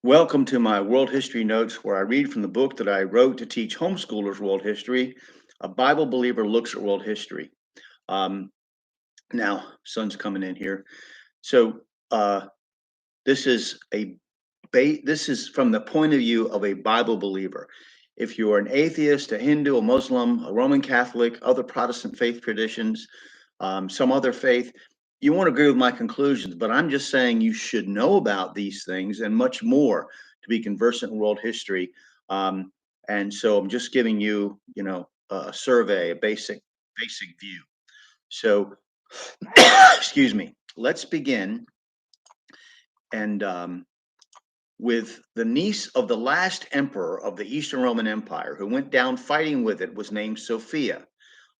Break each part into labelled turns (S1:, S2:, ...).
S1: Welcome to my world history notes, where I read from the book that I wrote to teach homeschoolers world history. A Bible believer looks at world history. Um, Now, sun's coming in here. So uh, this is this is from the point of view of a Bible believer. If you are an atheist, a Hindu, a Muslim, a Roman Catholic, other Protestant faith traditions, some other faith, you won't agree with my conclusions, but I'm just saying you should know about these things and much more to be conversant in world history. Um, and so I'm just giving you, a survey, a basic view. So, excuse me. Let's begin and with the niece of the last emperor of the Eastern Roman Empire, who went down fighting with it, was named Sophia.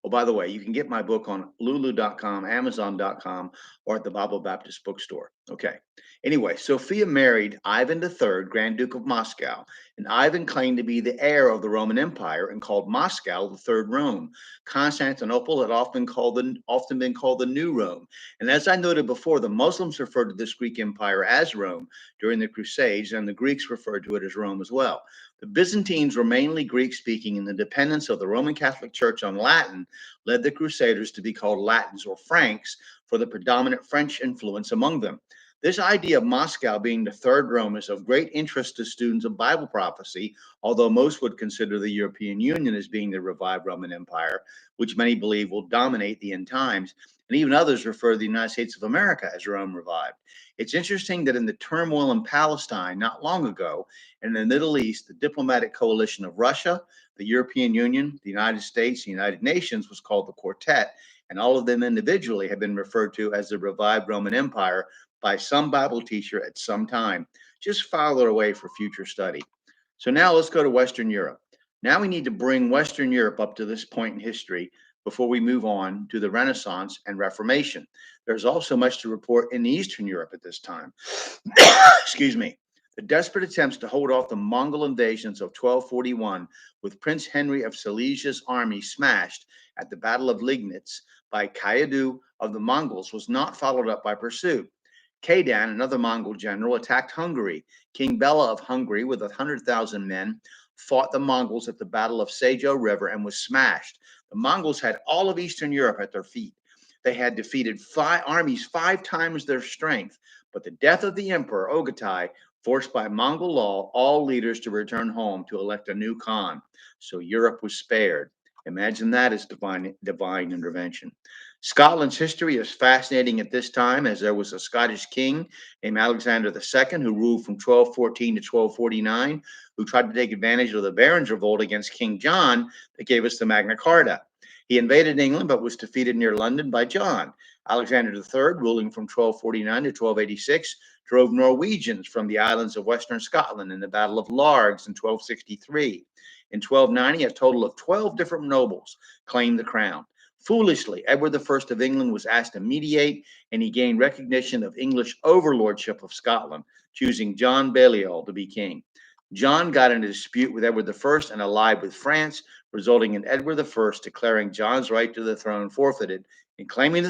S1: Oh, by the way, you can get my book on lulu.com, amazon.com, or at the Bible Baptist bookstore. Okay. Anyway, Sophia married Ivan III, Grand Duke of Moscow, and Ivan claimed to be the heir of the Roman Empire and called Moscow the Third Rome. Constantinople had often been called the New Rome. And as I noted before, the Muslims referred to this Greek empire as Rome during the Crusades, and the Greeks referred to it as Rome as well. The Byzantines were mainly Greek speaking, and the dependence of the Roman Catholic Church on Latin led the Crusaders to be called Latins or Franks for the predominant French influence among them. This idea of Moscow being the third Rome is of great interest to students of Bible prophecy, although most would consider the European Union as being the revived Roman Empire, which many believe will dominate the end times, and even others refer to the United States of America as Rome revived. It's interesting that in the turmoil in Palestine not long ago, and in the Middle East, the diplomatic coalition of Russia, the European Union, the United States, the United Nations was called the Quartet, and all of them individually have been referred to as the revived Roman Empire by some Bible teacher at some time. Just file it away for future study. So now let's go to Western Europe. Now we need to bring Western Europe up to this point in history before we move on to the Renaissance and Reformation. There's also much to report in Eastern Europe at this time. Excuse me. The desperate attempts to hold off the Mongol invasions of 1241 with Prince Henry of Silesia's army smashed at the Battle of Liegnitz by Kayadu of the Mongols was not followed up by pursuit. Kaydan, another Mongol general, attacked Hungary. King Bela of Hungary, with 100,000 men, fought the Mongols at the Battle of Sejo River and was smashed. The Mongols had all of Eastern Europe at their feet. They had defeated armies 5 times their strength, but the death of the emperor, Ogatai, forced by Mongol law all leaders to return home to elect a new Khan. So Europe was spared. Imagine that as divine intervention. Scotland's history is fascinating at this time, as there was a Scottish king named Alexander II who ruled from 1214 to 1249, who tried to take advantage of the Barons' revolt against King John that gave us the Magna Carta. He invaded England but was defeated near London by John. Alexander III, ruling from 1249 to 1286, drove Norwegians from the islands of western Scotland in the Battle of Largs in 1263. In 1290, a total of 12 different nobles claimed the crown. Foolishly, Edward I of England was asked to mediate, and he gained recognition of English overlordship of Scotland, choosing John Balliol to be king. John got in a dispute with Edward I and allied with France, resulting in Edward I declaring John's right to the throne forfeited and claiming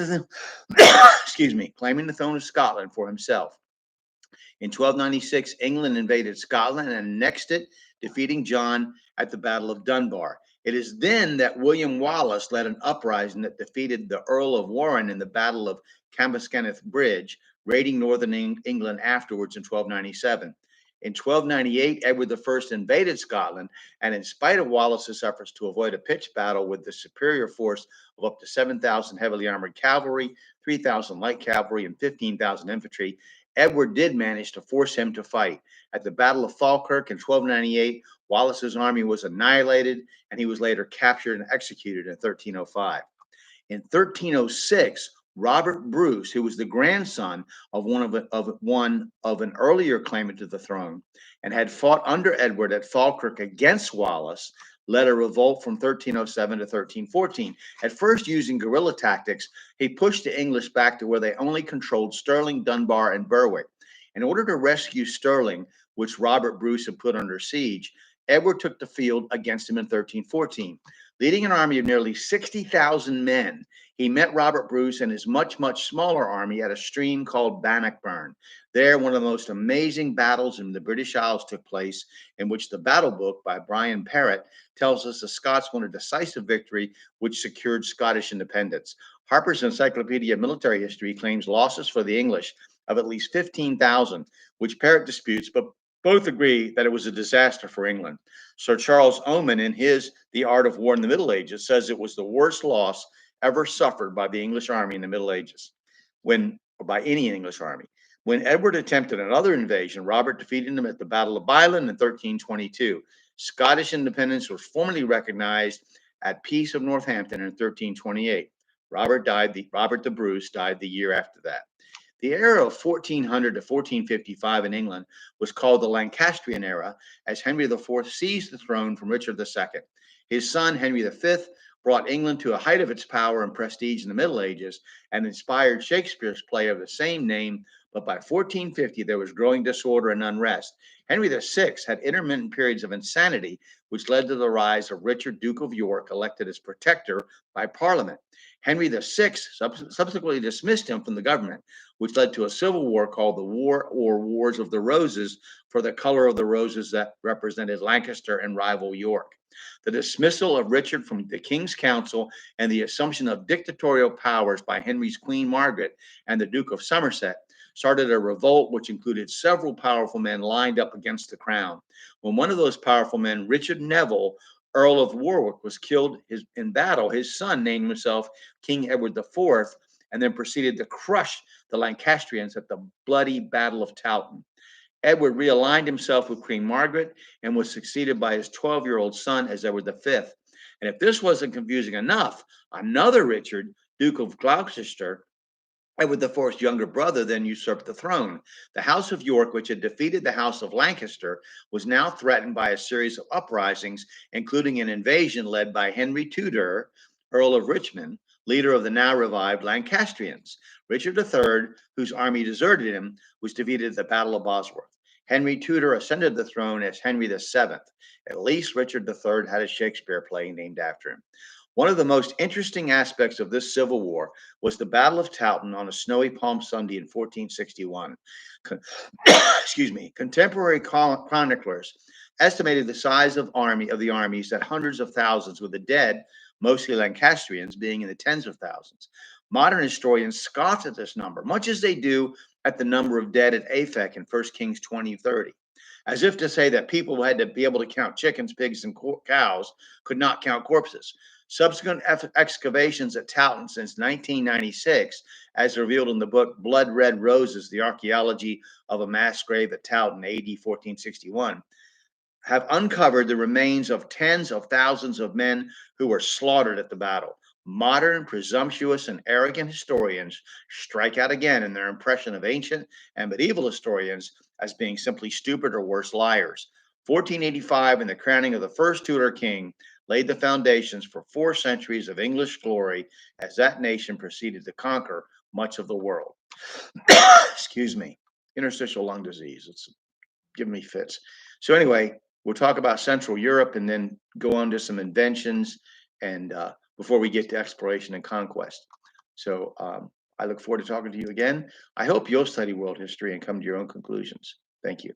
S1: claiming the throne of Scotland for himself. In 1296, England invaded Scotland and annexed it, defeating John at the Battle of Dunbar. It is then that William Wallace led an uprising that defeated the Earl of Warenne in the Battle of Cambuskenneth Bridge, raiding northern England afterwards in 1297. In 1298, Edward I invaded Scotland, and in spite of Wallace's efforts to avoid a pitched battle with the superior force of up to 7,000 heavily armored cavalry, 3,000 light cavalry, and 15,000 infantry, Edward did manage to force him to fight. At the Battle of Falkirk in 1298, Wallace's army was annihilated, and he was later captured and executed in 1305. In 1306, Robert Bruce, who was the grandson of one of an earlier claimant to the throne and had fought under Edward at Falkirk against Wallace, led a revolt from 1307 to 1314. At first, using guerrilla tactics, he pushed the English back to where they only controlled Stirling, Dunbar, and Berwick. In order to rescue Stirling, which Robert Bruce had put under siege, Edward took the field against him in 1314. Leading an army of nearly 60,000 men, He met Robert Bruce and his much, much smaller army at a stream called Bannockburn. There, one of the most amazing battles in the British Isles took place, in which the battle book by Brian Parrott tells us the Scots won a decisive victory which secured Scottish independence. Harper's Encyclopedia of Military History claims losses for the English of at least 15,000, which Parrott disputes, but both agree that it was a disaster for England. Sir Charles Oman, in his The Art of War in the Middle Ages, says it was the worst loss ever suffered by the English army in the Middle Ages, or by any English army. When Edward attempted another invasion, Robert defeated him at the Battle of Bylan in 1322. Scottish independence was formally recognized at Peace of Northampton in 1328. Robert the Bruce died the year after that. The era of 1400 to 1455 in England was called the Lancastrian Era, as Henry IV seized the throne from Richard II. His son, Henry V, brought England to a height of its power and prestige in the Middle Ages and inspired Shakespeare's play of the same name, but by 1450 there was growing disorder and unrest. Henry VI had intermittent periods of insanity, which led to the rise of Richard, Duke of York, elected as protector by Parliament. Henry VI subsequently dismissed him from the government, which led to a civil war called the War or Wars of the Roses, for the color of the roses that represented Lancaster and rival York. The dismissal of Richard from the King's Council and the assumption of dictatorial powers by Henry's Queen Margaret and the Duke of Somerset started a revolt which included several powerful men lined up against the crown. When one of those powerful men, Richard Neville, Earl of Warwick, was killed in battle, his son named himself King Edward IV and then proceeded to crush the Lancastrians at the bloody Battle of Touton. Edward realigned himself with Queen Margaret and was succeeded by his 12-year-old son as Edward V. And if this wasn't confusing enough, another Richard, Duke of Gloucester, Edward IV's younger brother, then usurped the throne. The House of York, which had defeated the House of Lancaster, was now threatened by a series of uprisings, including an invasion led by Henry Tudor, Earl of Richmond, leader of the now revived Lancastrians. Richard III, whose army deserted him, was defeated at the Battle of Bosworth. Henry Tudor ascended the throne as Henry VII. At least Richard III had a Shakespeare play named after him. One of the most interesting aspects of this civil war was the Battle of Touton on a snowy Palm Sunday in 1461. Excuse me. Contemporary chroniclers estimated the size of the armies at hundreds of thousands, with the dead, mostly Lancastrians, being in the tens of thousands. Modern historians scoff at this number, much as they do at the number of dead at Aphek in 1 Kings 20:30, as if to say that people who had to be able to count chickens, pigs, and cows could not count corpses. Subsequent excavations at Touton since 1996, as revealed in the book Blood Red Roses, The Archaeology of a Mass Grave at Touton, AD 1461, have uncovered the remains of tens of thousands of men who were slaughtered at the battle. Modern, presumptuous, and arrogant historians strike out again in their impression of ancient and medieval historians as being simply stupid or worse, liars. 1485 and the crowning of the first Tudor king laid the foundations for 4 centuries of English glory as that nation proceeded to conquer much of the world. Excuse me, interstitial lung disease. It's giving me fits. So anyway, we'll talk about Central Europe and then go on to some inventions and before we get to exploration and conquest. So I look forward to talking to you again. I hope you'll study world history and come to your own conclusions. Thank you.